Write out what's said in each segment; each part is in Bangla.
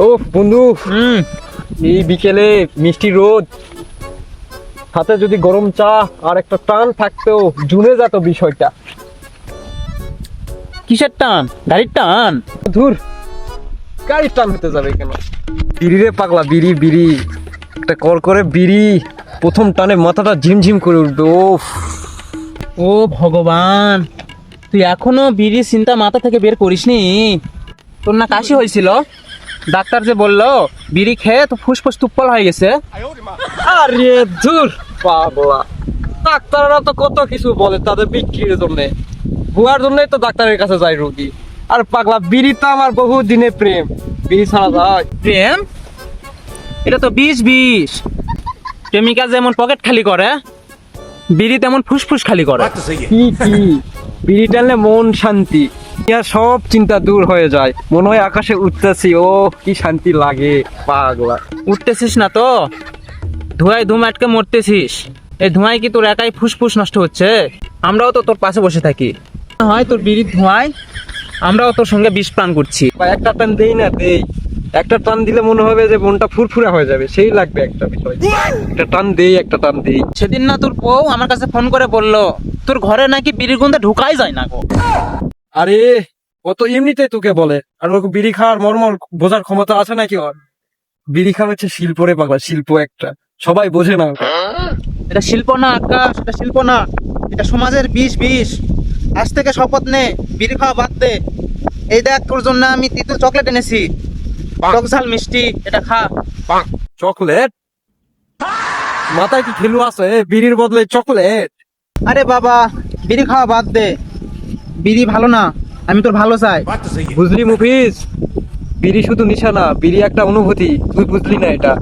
ও বন্ধু, এই বিকেলে মিষ্টি রোদ, হাতে যদি গরম চা আর একটা টান থাকতো, জুনে যেত বিষয়টা। কিসের টান? গাড়ির টান? ধুর, গাড়ির টান হতে যাবে কেন? বিড়ি রে পাগলা, বিড়ি বিড়ি, একটা কল করে বিড়ি, প্রথম টানে মাথাটা ঝিমঝিম করে উঠবে। ওফ, ও ভগবান, তুই এখনো বিড়ির চিন্তা মাথা থেকে বের করিসনি? তোর না কাশি হয়েছিল? ডাক্তার যে বললো বিড়ি খেয়ে তো ফুসফুস তুপ্পল হয়ে গেছে। আরে ধুর পাগলা, ডাক্তাররা তো কত কিছু বলে তাদের বিক্রির জন্য, ভুয়ার জন্যই তো ডাক্তারের কাছে যায় রোগী। আর পাগলা, বিড়ি তো আমার বহু দিনের প্রেম, বিড়ি ছাড়া যায়? প্রেম? এটা তো বিষ বিষ। প্রেমিকা যেমন পকেট খালি করে, বিড়ি তেমন ফুসফুস খালি করে। কি কি, বিড়ি টানলে মন শান্তি, ইয়ার সব চিন্তা দূর হয়ে যায়, মনে হয় আকাশে উঠতেছি। ও কি শান্তি লাগে পাগলা। উঠতেছিস না তো, ধোঁয়ায় ধুম আটকে মরতেছিস। এই ধোঁয়ায় কি তোর একাই ফুসফুস নষ্ট হচ্ছে? আমরাও তো তোর পাশে বসে থাকি, হয় তোর বিড়ির ধোঁয়ায় আমরাও তোর সঙ্গে বিষ প্রাণ করছি। বা একটা টান দেই না দেই, একটা টান দিলে মনে হবে যে মনটা ফুরফুরা হয়ে যাবে, সেই লাগবে একটা বিষয়। একটা টান দেই, একটা টান দেই। সেদিন না তোর বউ আমার কাছে ফোন করে বললো তোর ঘরে নাকি বিড়ির গন্ধে ঢুকাই যায় না গো। আরে ও তো এমনিতেই তোকে বলে, আর ওকে বিড়ি খাওয়ার মর্মর বোঝার ক্ষমতা আছে নাকি ওর? বিড়ি খাওয়া হচ্ছে শিল্প রে পাগলা, শিল্প একটা, সবাই বোঝে না ওটা। এটা শিল্প না আকাশ, এটা শিল্প না, এটা সমাজের বিষ বিষ। আজ থেকে শপথ নে, বিড়ি খাওয়া বাদ দে। এই দেখ তোর জন্য আমি তিতো চকলেট এনেছি, টক ঝাল মিষ্টি, এটা খা। চকলেট? মাথায় কি ঘিলু আছে? বিড়ির বদলে চকলেট? আরে বাবা, বিড়ি খাওয়া বাদ দে, বিড়ি ভালো না, আমি তোর ভালো চাই। বুঝলি মুফিজ, বিড়ি শুধু নিশা না, বিড়ি একটা অনুভূতি, তুই বুঝলি না এটা?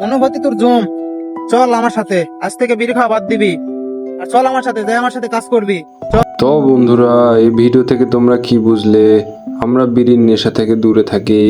অনুভূতি তোর জম। চল আমার সাথে, আজ থেকে বিড়ি খাওয়া বাদ দিবি, আর চল আমার সাথে, দে আমার সাথে কাজ করবি। চল। তো বন্ধুরা, এই ভিডিও থেকে তোমরা কি বুঝলে? আমরা বিড়ির নেশা থেকে দূরে থাকি।